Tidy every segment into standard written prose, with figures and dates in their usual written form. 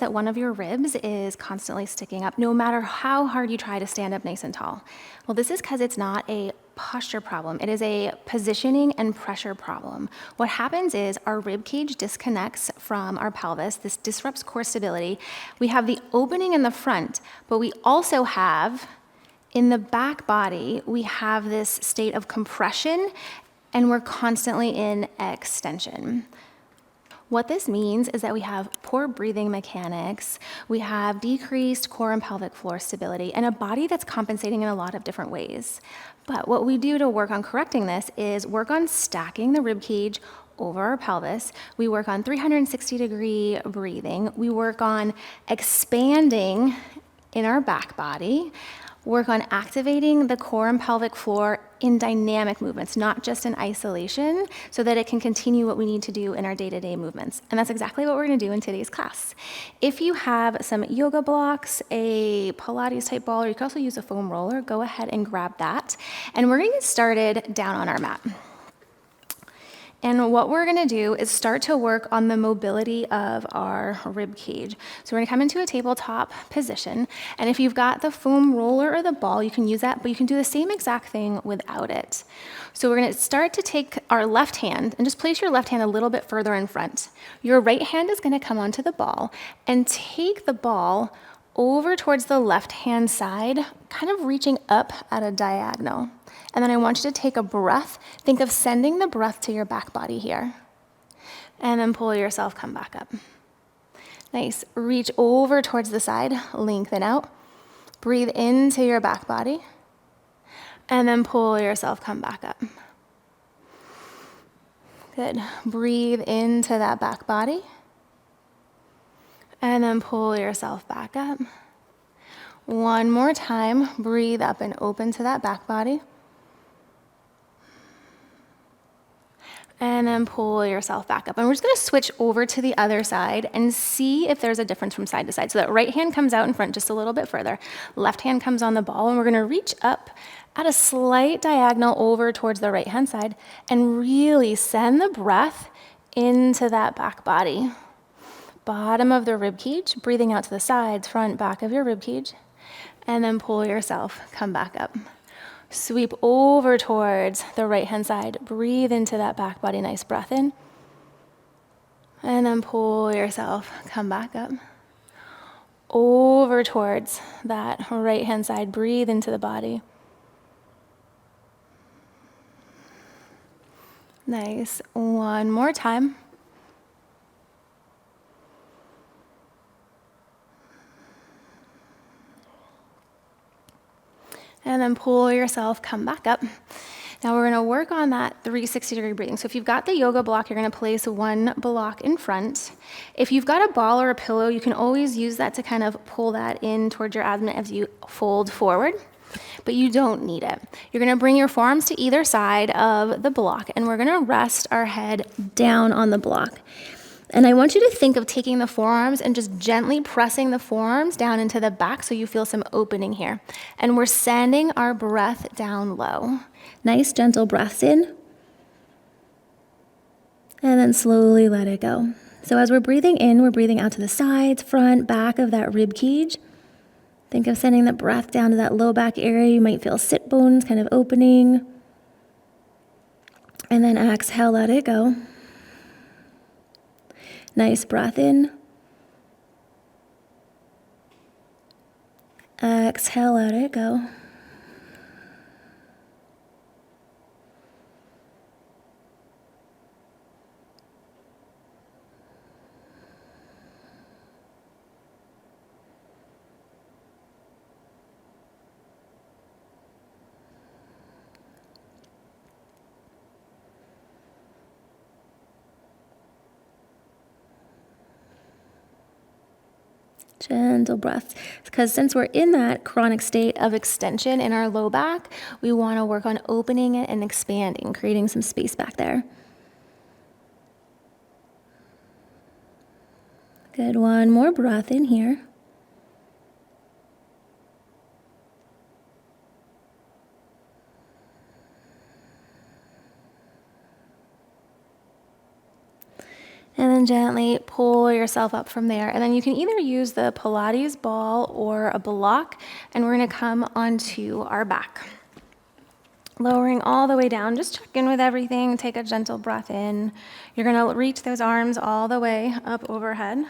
that one of your ribs is constantly sticking up, no matter how hard you try to stand up nice and tall? Well, this is because it's not a posture problem. It is a positioning and pressure problem. What happens is our rib cage disconnects from our pelvis. This disrupts core stability. We have the opening in the front, but we also have in the back body, we have this state of compression, and we're constantly in extension. What this means is that we have poor breathing mechanics, we have decreased core and pelvic floor stability, and a body that's compensating in a lot of different ways. But what we do to work on correcting this is work on stacking the rib cage over our pelvis. We work on 360-degree breathing. We work on expanding in our back body. Work on activating the core and pelvic floor in dynamic movements, not just in isolation, so that it can continue what we need to do in our day-to-day movements. And that's exactly what we're gonna do in today's class. If you have some yoga blocks, a Pilates type ball, or you can also use a foam roller, go ahead and grab that. And we're gonna get started down on our mat. And what we're gonna do is start to work on the mobility of our rib cage. So we're gonna come into a tabletop position, and if you've got the foam roller or the ball, you can use that, but you can do the same exact thing without it. So we're gonna start to take our left hand, and just place your left hand a little bit further in front. Your right hand is gonna come onto the ball, and take the ball over towards the left-hand side, kind of reaching up at a diagonal. And then I want you to take a breath. Think of sending the breath to your back body here. And then pull yourself, come back up. Nice. Reach over towards the side, lengthen out. Breathe into your back body. And then pull yourself, come back up. Good. Breathe into that back body. And then pull yourself back up. One more time. Breathe up and open to that back body. And then pull yourself back up. And we're just gonna switch over to the other side and see if there's a difference from side to side. So that right hand comes out in front just a little bit further. Left hand comes on the ball, and we're gonna reach up at a slight diagonal over towards the right hand side and really send the breath into that back body. Bottom of the rib cage, breathing out to the sides, front, back of your rib cage. And then pull yourself, come back up. Sweep over towards the right-hand side. Breathe into that back body, nice breath in. And then pull yourself, come back up. Over towards that right-hand side. Breathe into the body. Nice. One more time. And then pull yourself, come back up. Now we're gonna work on that 360-degree breathing. So if you've got the yoga block, you're gonna place one block in front. If you've got a ball or a pillow, you can always use that to kind of pull that in towards your abdomen as you fold forward, but you don't need it. You're gonna bring your forearms to either side of the block, and we're gonna rest our head down on the block. And I want you to think of taking the forearms and just gently pressing the forearms down into the back so you feel some opening here. And we're sending our breath down low. Nice, gentle breaths in. And then slowly let it go. So as we're breathing in, we're breathing out to the sides, front, back of that rib cage. Think of sending the breath down to that low back area. You might feel sit bones kind of opening. And then exhale, let it go. Nice breath in. Exhale, let it go. Gentle breaths. Because since we're in that chronic state of extension in our low back, we want to work on opening it and expanding, creating some space back there. Good. One more breath in here. And then gently pull yourself up from there. And then you can either use the Pilates ball or a block, and we're gonna come onto our back. Lowering all the way down, just check in with everything, take a gentle breath in. You're gonna reach those arms all the way up overhead.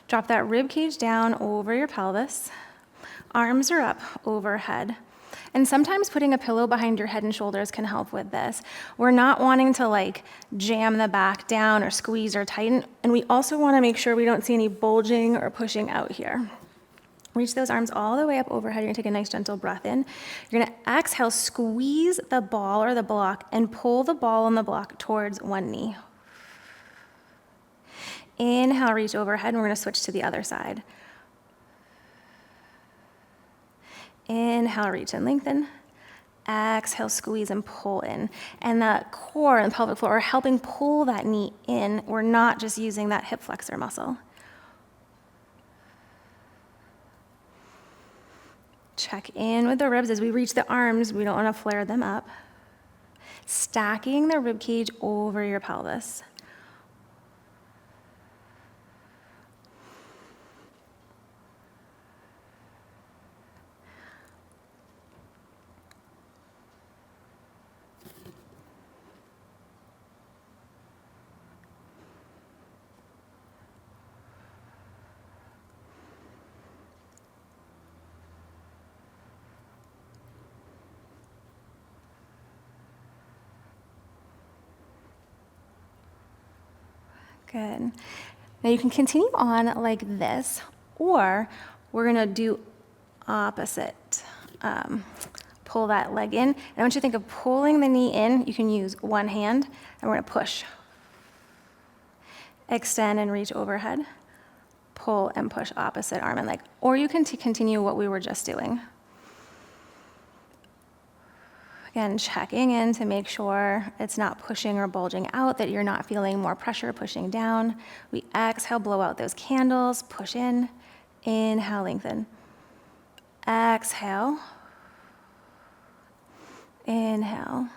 Drop that rib cage down over your pelvis. Arms are up overhead. And sometimes putting a pillow behind your head and shoulders can help with this. We're not wanting to like jam the back down or squeeze or tighten. And we also wanna make sure we don't see any bulging or pushing out here. Reach those arms all the way up overhead. You're gonna take a nice gentle breath in. You're gonna exhale, squeeze the ball or the block and pull the ball and the block towards one knee. Inhale, reach overhead, and we're gonna switch to the other side. Inhale, reach and lengthen. Exhale, squeeze and pull in. And the core and the pelvic floor are helping pull that knee in. We're not just using that hip flexor muscle. Check in with the ribs as we reach the arms. We don't want to flare them up. Stacking the rib cage over your pelvis. Good. Now you can continue on like this, or we're gonna do opposite. Pull that leg in. And I want you to think of pulling the knee in. You can use one hand, and we're gonna push. Extend and reach overhead. Pull and push opposite arm and leg. Or you can continue what we were just doing. Again, checking in to make sure it's not pushing or bulging out, that you're not feeling more pressure pushing down. We exhale, blow out those candles, push in, inhale, lengthen. Exhale, inhale.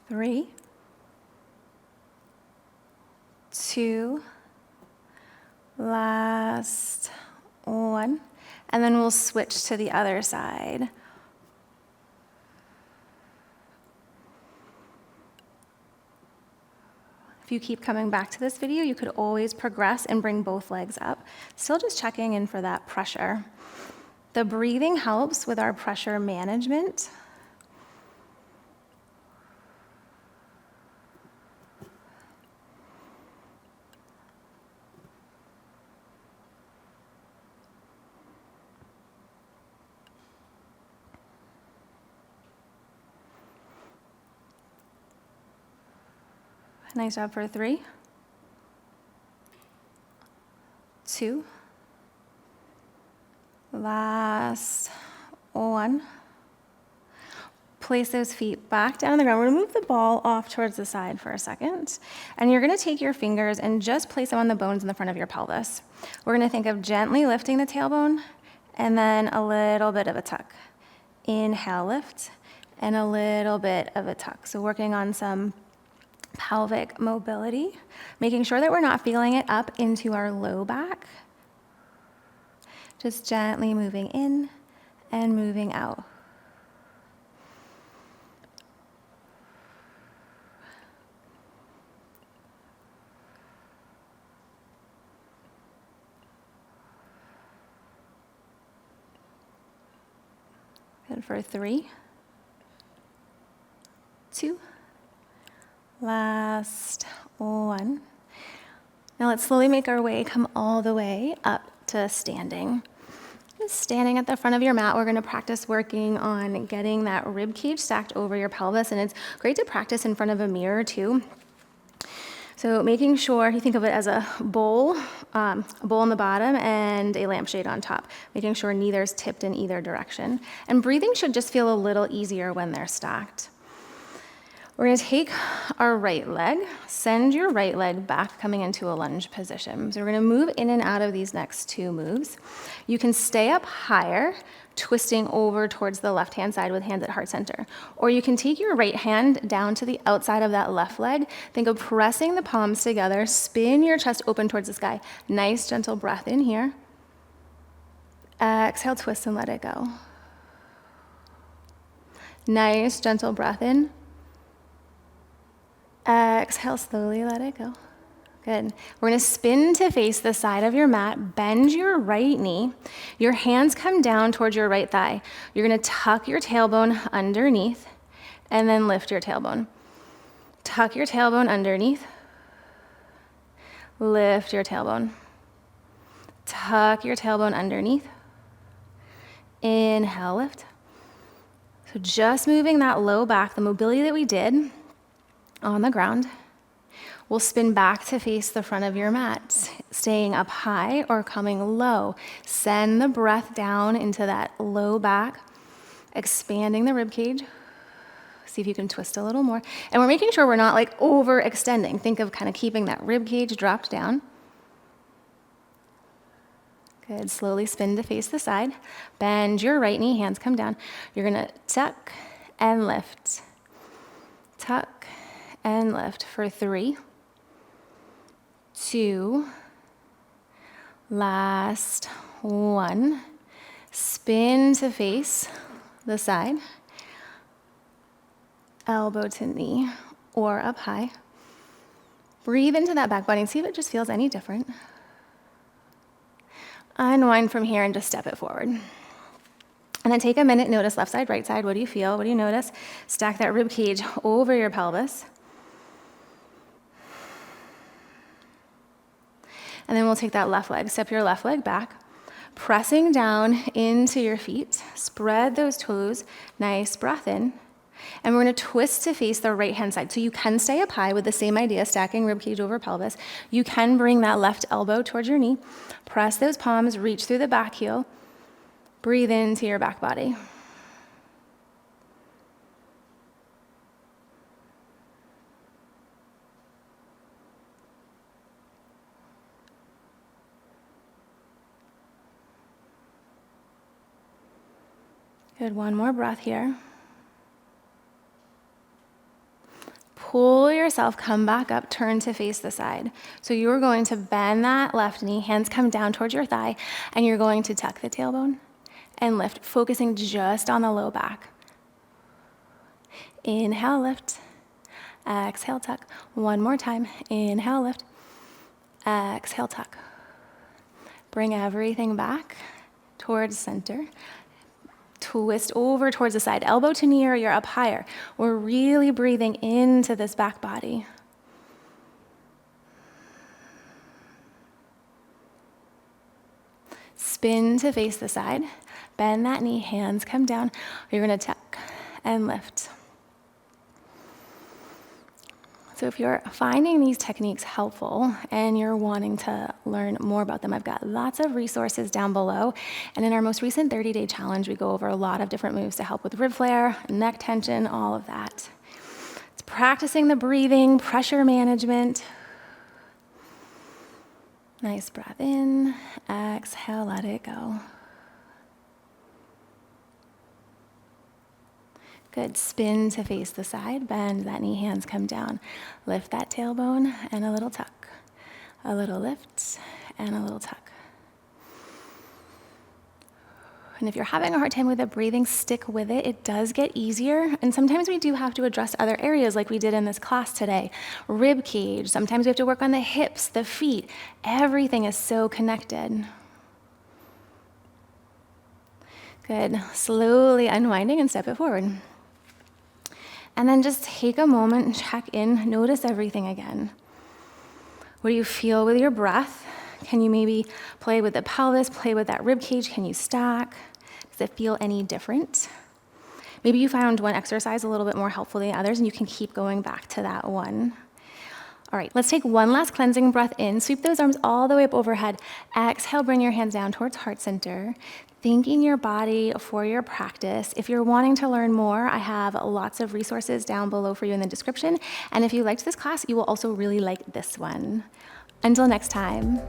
Three, two, last one, and then we'll switch to the other side. If you keep coming back to this video, you could always progress and bring both legs up. Still just checking in for that pressure. The breathing helps with our pressure management. Nice job for 3, 2, last one. Place those feet back down on the ground. We're gonna move the ball off towards the side for a second. And you're gonna take your fingers and just place them on the bones in the front of your pelvis. We're gonna think of gently lifting the tailbone and then a little bit of a tuck. Inhale, lift, and a little bit of a tuck. So working on some pelvic mobility, making sure that we're not feeling it up into our low back. Just gently moving in and moving out. Good for 3, 2, last one. Now let's slowly make our way, come all the way up to standing. Just standing at the front of your mat, we're gonna practice working on getting that rib cage stacked over your pelvis, and it's great to practice in front of a mirror too. So making sure you think of it as a bowl on the bottom and a lampshade on top, making sure neither's tipped in either direction. And breathing should just feel a little easier when they're stacked. We're gonna take our right leg, send your right leg back, coming into a lunge position. So we're gonna move in and out of these next two moves. You can stay up higher, twisting over towards the left-hand side with hands at heart center. Or you can take your right hand down to the outside of that left leg. Think of pressing the palms together, spin your chest open towards the sky. Nice, gentle breath in here. Exhale, twist and let it go. Nice, gentle breath in. Exhale, slowly let it go. Good. We're gonna spin to face the side of your mat, bend your right knee. Your hands come down towards your right thigh. You're gonna tuck your tailbone underneath and then lift your tailbone. Tuck your tailbone underneath. Lift your tailbone. Tuck your tailbone underneath. Inhale, lift. So just moving that low back, the mobility that we did on the ground. We'll spin back to face the front of your mat, staying up high or coming low. Send the breath down into that low back, expanding the rib cage. See if you can twist a little more. And we're making sure we're not like overextending. Think of kind of keeping that rib cage dropped down. Good, slowly spin to face the side. Bend your right knee, hands come down. You're gonna tuck and lift. Tuck and lift for 3, 2, last 1. Spin to face the side. Elbow to knee or up high. Breathe into that back body and see if it just feels any different. Unwind from here and just step it forward. And then take a minute, notice left side, right side. What do you feel? What do you notice? Stack that rib cage over your pelvis. And then we'll take that left leg, step your left leg back, pressing down into your feet. Spread those toes, nice breath in. And we're gonna twist to face the right-hand side. So you can stay up high with the same idea, stacking rib cage over pelvis. You can bring that left elbow towards your knee. Press those palms, reach through the back heel. Breathe into your back body. Good, one more breath here. Pull yourself, come back up, turn to face the side. So you're going to bend that left knee, hands come down towards your thigh, and you're going to tuck the tailbone and lift, focusing just on the low back. Inhale, lift. Exhale, tuck. One more time. Inhale, lift. Exhale, tuck. Bring everything back towards center. Twist over towards the side, elbow to knee or you're up higher. We're really breathing into this back body. Spin to face the side, bend that knee, hands come down. You're gonna tuck and lift. So if you're finding these techniques helpful and you're wanting to learn more about them, I've got lots of resources down below. And in our most recent 30-day challenge, we go over a lot of different moves to help with rib flare, neck tension, all of that. It's practicing the breathing, pressure management. Nice breath in, exhale, let it go. Good, spin to face the side, bend that knee, hands come down. Lift that tailbone and a little tuck. A little lift and a little tuck. And if you're having a hard time with the breathing, stick with it. It does get easier. And sometimes we do have to address other areas like we did in this class today. Rib cage, sometimes we have to work on the hips, the feet. Everything is so connected. Good, slowly unwinding and step it forward. And then just take a moment and check in, notice everything again. What do you feel with your breath? Can you maybe play with the pelvis, play with that rib cage? Can you stack? Does it feel any different? Maybe you found one exercise a little bit more helpful than others and you can keep going back to that one. All right, let's take one last cleansing breath in. Sweep those arms all the way up overhead. Exhale, bring your hands down towards heart center. Thanking your body for your practice. If you're wanting to learn more, I have lots of resources down below for you in the description. And if you liked this class, you will also really like this one. Until next time.